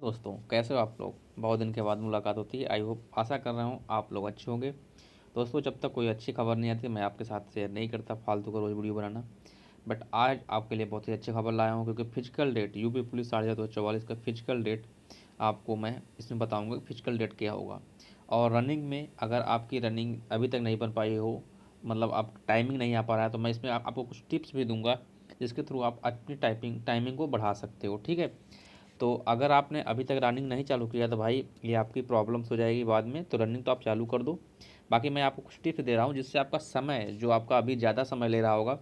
दोस्तों, कैसे हो आप लोग। बहुत दिन के बाद मुलाकात होती है। आई होप, आशा कर रहा हूँ आप लोग अच्छे होंगे। दोस्तों, जब तक कोई अच्छी खबर नहीं आती मैं आपके साथ शेयर नहीं करता फालतू का रोज़ वीडियो बनाना। बट आज आपके लिए बहुत ही अच्छी खबर लाया हूँ, क्योंकि फिजिकल डेट यूपी पुलिस 7/7/44 का फिजिकल डेट आपको मैं इसमें बताऊँगा कि फिजिकल डेट क्या होगा। और रनिंग में अगर आपकी रनिंग अभी तक नहीं बन पाई हो, मतलब आप टाइमिंग नहीं आ पा रहा है, तो मैं इसमें आपको कुछ टिप्स भी दूंगा जिसके थ्रू आप अपनी टाइमिंग को बढ़ा सकते हो। ठीक है। तो अगर आपने अभी तक रनिंग नहीं चालू किया तो भाई ये आपकी प्रॉब्लम्स हो जाएगी बाद में, तो रनिंग तो आप चालू कर दो। बाकी मैं आपको कुछ टिप्स दे रहा हूँ जिससे आपका समय, जो आपका अभी ज़्यादा समय ले रहा होगा,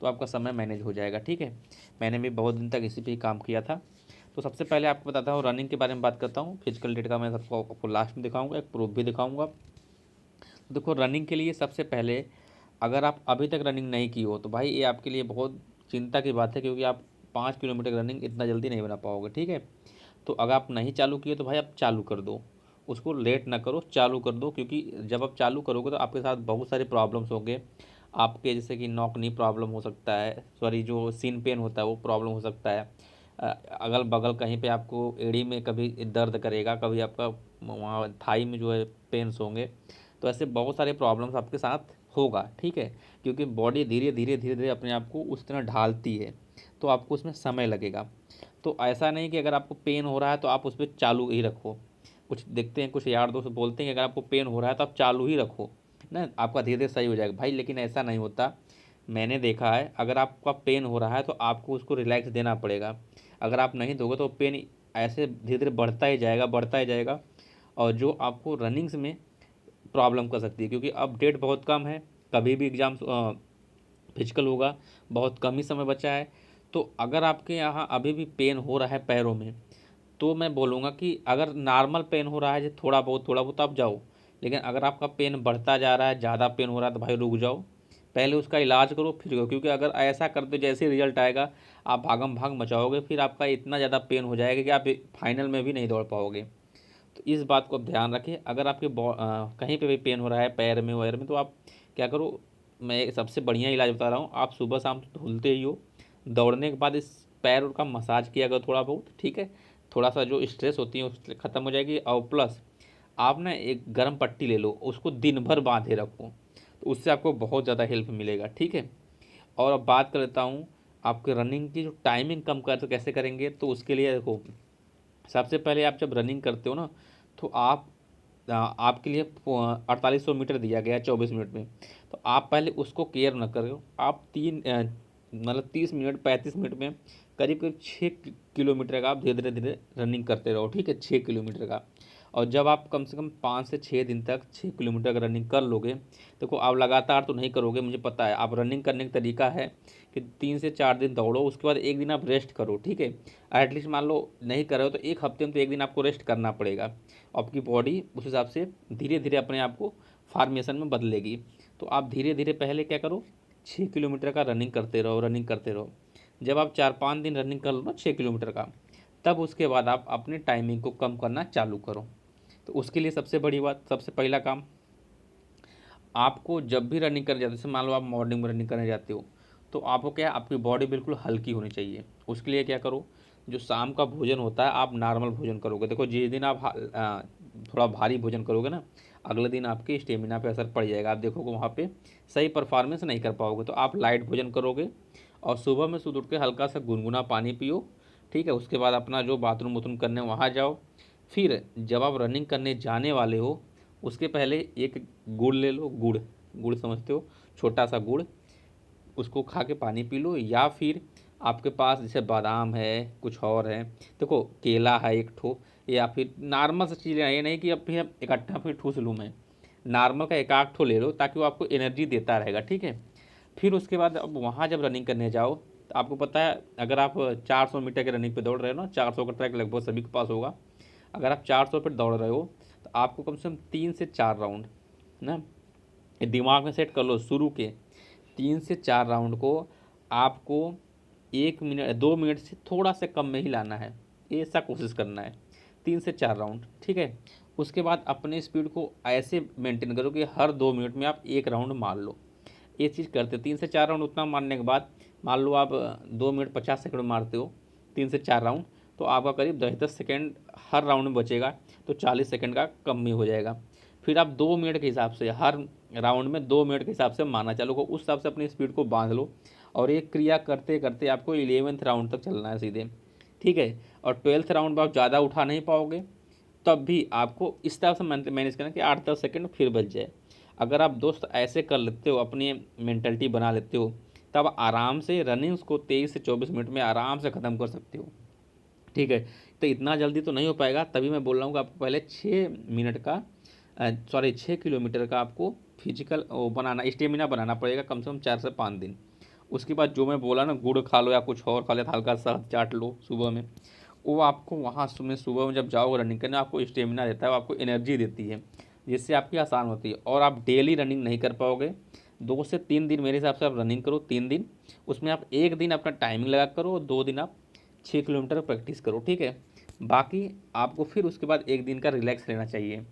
तो आपका समय मैनेज हो जाएगा। ठीक है। मैंने भी बहुत दिन तक इसी पे ही काम किया था। तो सबसे पहले आपको बताता हूँ, रनिंग के बारे में बात करता हूँ। फिजिकल डेट का मैं सबको आपको लास्ट में दिखाऊंगा, एक प्रूफ भी दिखाऊंगा। तो देखो, रनिंग के लिए सबसे पहले, अगर आप अभी तक रनिंग नहीं की हो तो भाई ये आपके लिए बहुत चिंता की बात है, क्योंकि आप 5 किलोमीटर रनिंग इतना जल्दी नहीं बना पाओगे। ठीक है। तो अगर आप नहीं चालू किए तो भाई आप चालू कर दो, उसको लेट ना करो, चालू कर दो। क्योंकि जब आप चालू करोगे तो आपके साथ बहुत सारे प्रॉब्लम्स होंगे। आपके जैसे कि नॉक नी प्रॉब्लम हो सकता है, सॉरी जो सीन पेन होता है वो प्रॉब्लम हो सकता है। अगल बगल कहीं पे आपको एड़ी में कभी दर्द करेगा, कभी आपका वहाँ थाई में जो है पेन्स होंगे। तो ऐसे बहुत सारे प्रॉब्लम्स आपके साथ होगा। ठीक है। क्योंकि बॉडी धीरे धीरे धीरे धीरे अपने आप को उस तरह ढालती है, तो आपको उसमें समय लगेगा। तो ऐसा नहीं कि अगर आपको पेन हो रहा है तो आप उस पर चालू ही रखो। कुछ देखते हैं, कुछ यार दोस्त बोलते हैं कि अगर आपको पेन हो रहा है तो आप चालू ही रखो ना, आपका धीरे धीरे सही हो जाएगा भाई, लेकिन ऐसा नहीं होता। मैंने देखा है, अगर आपका पेन हो रहा है तो आपको उसको रिलैक्स देना पड़ेगा। अगर आप नहीं दोगे तो पेन ऐसे धीरे धीरे बढ़ता ही जाएगा, बढ़ता ही जाएगा। और जो आपको रनिंग्स में प्रॉब्लम कर सकती है, क्योंकि अब डेट बहुत कम है, कभी भी एग्ज़ाम फिजिकल होगा, बहुत कम ही समय बचा है। तो अगर आपके यहाँ अभी भी पेन हो रहा है पैरों में, तो मैं बोलूँगा कि अगर नॉर्मल पेन हो रहा है, जो थोड़ा बहुत आप जाओ। लेकिन अगर आपका पेन बढ़ता जा रहा है, ज़्यादा पेन हो रहा है, तो भाई रुक जाओ, पहले उसका इलाज करो फिर करो। क्योंकि अगर ऐसा करते जैसे रिजल्ट आएगा, आप भागम भाग मचाओगे, फिर आपका इतना ज़्यादा पेन हो जाएगा कि आप फाइनल में भी नहीं दौड़ पाओगे। तो इस बात को आप ध्यान रखें। अगर आपके कहीं पे भी पेन हो रहा है पैर में वगैरह में, तो आप क्या करो, मैं सबसे बढ़िया इलाज बता रहा हूँ, आप सुबह शाम तो धुलते ही हो, दौड़ने के बाद इस पैर का मसाज किया करो थोड़ा बहुत। ठीक है। थोड़ा सा जो स्ट्रेस होती है उससे ख़त्म हो जाएगी। और प्लस आप ना एक गर्म पट्टी ले लो, उसको दिन भर बांधे रखो, तो उससे आपको बहुत ज़्यादा हेल्प मिलेगा। ठीक है। और अब बात कर लेता हूँ आपके रनिंग की जो टाइमिंग कम कर, तो कैसे करेंगे। तो उसके लिए देखो, सबसे पहले आप जब रनिंग करते हो ना, तो आपके लिए 4800 मीटर दिया गया है 24 मिनट में। तो आप पहले उसको केयर न करो, आप मतलब 30 मिनट 35 मिनट में करीब करीब 6 किलोमीटर का आप धीरे धीरे धीरे रनिंग करते रहो। ठीक है। 6 किलोमीटर का। और जब आप कम से कम 5 से 6 दिन तक 6 किलोमीटर का रनिंग कर लोगे, देखो आप लगातार तो नहीं करोगे, मुझे पता है। आप रनिंग करने का तरीका है कि 3 से 4 दिन दौड़ो, उसके बाद एक दिन आप रेस्ट करो। ठीक है। एटलीस्ट मान लो नहीं कर रहे हो तो एक हफ्ते में तो एक दिन आपको रेस्ट करना पड़ेगा। आपकी बॉडी उस हिसाब से धीरे धीरे अपने आप को फार्मेशन में बदलेगी। तो आप धीरे धीरे पहले क्या करो, 6 किलोमीटर का रनिंग करते रहो, रनिंग करते रहो। जब आप 4-5 दिन रनिंग कर लो ना 6 किलोमीटर का, तब उसके बाद आप अपनी टाइमिंग को कम करना चालू करो। तो उसके लिए सबसे बड़ी बात, सबसे पहला काम, आपको जब भी रनिंग करने जाते हो, जैसे मान लो आप मॉर्निंग में रनिंग करने जाते हो, तो आपको क्या है, आपकी बॉडी बिल्कुल हल्की होनी चाहिए। उसके लिए क्या करो, जो शाम का भोजन होता है आप नॉर्मल भोजन करोगे। देखो जिस दिन आप थोड़ा भारी भोजन करोगे ना, अगले दिन आपके स्टेमिना पे असर पड़ जाएगा। आप देखोगे वहाँ पे सही परफॉर्मेंस नहीं कर पाओगे। तो आप लाइट भोजन करोगे, और सुबह में सुबह उठ के हल्का सा गुनगुना पानी पियो। ठीक है। उसके बाद अपना जो बाथरूम वाथरूम करने वहाँ जाओ। फिर जब आप रनिंग करने जाने वाले हो, उसके पहले एक गुड़ ले लो। गुड़, गुड़ समझते हो, छोटा सा गुड़, उसको खा के पानी पी लो। या फिर आपके पास जैसे बादाम है, कुछ और है, देखो केला है एक ठो, या फिर नॉर्मल सी चीज़ें हैं, ये नहीं कि अब फिर इकट्ठा फिर ठूस लूँ मैं। नॉर्मल का एक आध ठो ले लो, ताकि वो आपको एनर्जी देता रहेगा। ठीक है। फिर उसके बाद अब वहाँ जब रनिंग करने जाओ, तो आपको पता है, अगर आप 400 मीटर के रनिंग पे दौड़ रहे हो ना, 400 का ट्रैक लगभग सभी के पास होगा। अगर आप 400 पे दौड़ रहे हो, तो आपको कम से कम 3 से 4 राउंड ना, ये दिमाग में सेट कर लो, शुरू के 3 से 4 राउंड को आपको 1 मिनट 2 मिनट से थोड़ा से कम में ही लाना है, ऐसा कोशिश करना है। 3 से 4 राउंड। ठीक है। उसके बाद अपने स्पीड को ऐसे मेंटेन करो कि हर 2 मिनट में आप एक राउंड मार लो। ये चीज़ करते 3 से 4 राउंड, उतना मारने के बाद मान लो आप 2 मिनट 50 सेकंड मारते हो 3 से 4 राउंड, तो आपका करीब 10-10 सेकेंड हर राउंड में बचेगा, तो 40 सेकेंड का कम ही हो जाएगा। फिर आप 2 मिनट के हिसाब से, हर राउंड में 2 मिनट के हिसाब से मारना चालू करो, उस हिसाब से अपनी स्पीड को बांध लो। और ये क्रिया करते करते आपको 11th राउंड तक चलना है सीधे, ठीक है। और 12th राउंड में आप ज़्यादा उठा नहीं पाओगे, तब भी आपको इस तरह से मैनेज करना कि 8-10 सेकेंड फिर बच जाए। अगर आप दोस्त ऐसे कर लेते हो, अपनी मेंटलिटी बना लेते हो, तब आराम से रनिंग्स को 23 से 24 मिनट में आराम से ख़त्म कर सकते हो, ठीक है। तो इतना जल्दी तो नहीं हो पाएगा, तभी मैं बोल रहा हूँ कि आपको पहले 6 किलोमीटर का आपको फिजिकल बनाना, स्टेमिना बनाना पड़ेगा कम से कम 4 से 5 दिन। उसके बाद जो मैं बोला ना, गुड़ खा लो या कुछ और खा लो, हल्का सा चाट लो सुबह में, वो आपको वहाँ सुबह में जब जाओगे रनिंग करने, आपको स्टेमिना देता है, वो आपको एनर्जी देती है, जिससे आपकी आसान होती है। और आप डेली रनिंग नहीं कर पाओगे, 2 से 3 दिन मेरे हिसाब से आप रनिंग करो, 3 दिन, उसमें आप 1 दिन अपना टाइमिंग लगा करो, 2 दिन आप 6 किलोमीटर प्रैक्टिस करो, ठीक है। बाकी आपको फिर उसके बाद 1 दिन का रिलैक्स लेना चाहिए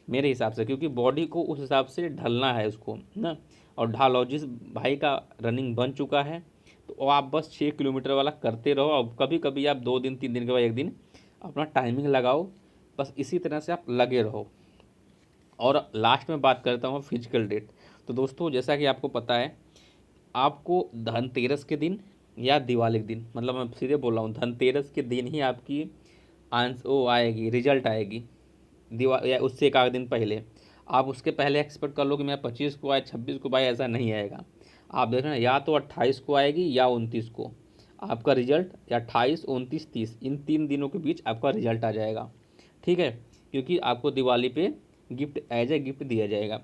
मेरे हिसाब से, क्योंकि बॉडी को उस हिसाब से ढलना है उसको ना। और ढालो, जिस भाई का रनिंग बन चुका है तो आप बस 6 किलोमीटर वाला करते रहो। अब कभी कभी आप 2 दिन 3 दिन के बाद 1 दिन अपना टाइमिंग लगाओ, बस इसी तरह से आप लगे रहो। और लास्ट में बात करता हूँ फिजिकल डेट। तो दोस्तों, जैसा कि आपको पता है, आपको धनतेरस के दिन या दिवाली के दिन, मतलब मैं सीधे बोल रहा हूँ, धनतेरस के दिन ही आपकी वो आएगी, रिजल्ट आएगी। या उससे एक आध दिन पहले, आप उसके पहले एक्सपेक्ट कर लो कि मैं 25 को आए, 26 को आए, ऐसा नहीं आएगा। आप देखना, या तो 28 को आएगी या 29 को आपका रिजल्ट, या 28, 29, 30, इन 3 दिनों के बीच आपका रिजल्ट आ जाएगा, ठीक है। क्योंकि आपको दिवाली पे गिफ्ट एज ए गिफ्ट दिया जाएगा।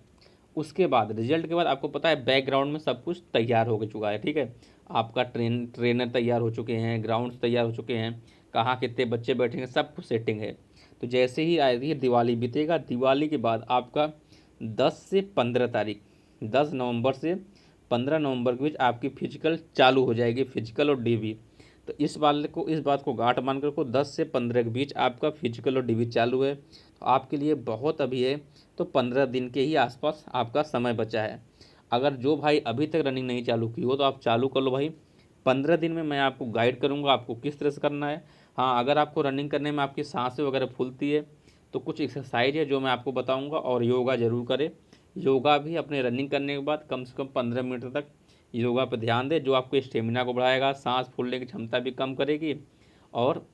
उसके बाद रिजल्ट के बाद आपको पता है बैकग्राउंड में सब कुछ तैयार हो चुका है, ठीक है। आपका ट्रेनर तैयार हो चुके हैं, ग्राउंड तैयार हो चुके हैं, कहाँ कितने बच्चे बैठेंगे, सब कुछ सेटिंग है। तो जैसे ही आएगी दिवाली बीतेगा, दिवाली के बाद आपका 10 से 15 तारीख, 10 नवंबर से 15 नवंबर के बीच आपकी फिजिकल चालू हो जाएगी, फिजिकल और डीवी। तो इस बात को गांठ मान कर को 10 से 15 के बीच आपका फिजिकल और डीवी चालू है। तो आपके लिए बहुत अभी है, तो 15 दिन के ही आसपास आपका समय बचा है। अगर जो भाई अभी तक रनिंग नहीं चालू की हो, तो आप चालू कर लो भाई। 15 दिन में मैं आपको गाइड करूँगा आपको किस तरह से करना है। हाँ, अगर आपको रनिंग करने में आपकी सांसें वगैरह फूलती है, तो कुछ एक्सरसाइज है जो मैं आपको बताऊँगा, और योगा ज़रूर करें। योगा भी अपने रनिंग करने के बाद कम से कम 15 मिनट तक योगा पर ध्यान दें, जो आपके स्टेमिना को बढ़ाएगा, सांस फूलने की क्षमता भी कम करेगी। और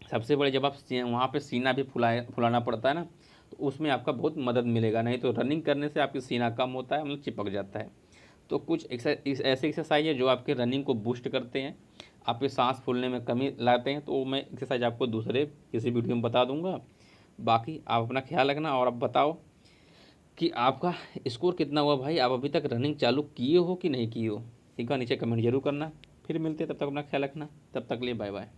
सबसे बड़े, जब आप वहाँ पे सीना भी फुलाना पड़ता है ना, तो उसमें आपका बहुत मदद मिलेगा। नहीं तो रनिंग करने से आपकी सीना कम होता है, मतलब चिपक जाता है। तो कुछ ऐसे एक्सरसाइज है जो आपके रनिंग को बूस्ट करते हैं, आपके सांस फूलने में कमी लाते हैं। तो मैं एक्सरसाइज आपको दूसरे किसी वीडियो में बता दूंगा। बाकी आप अपना ख्याल रखना, और आप बताओ कि आपका स्कोर कितना हुआ भाई, आप अभी तक रनिंग चालू किए हो कि नहीं किए हो, ठीक है। नीचे कमेंट जरूर करना। फिर मिलते हैं, तब तक अपना ख्याल रखना, तब तक लिए बाय बाय।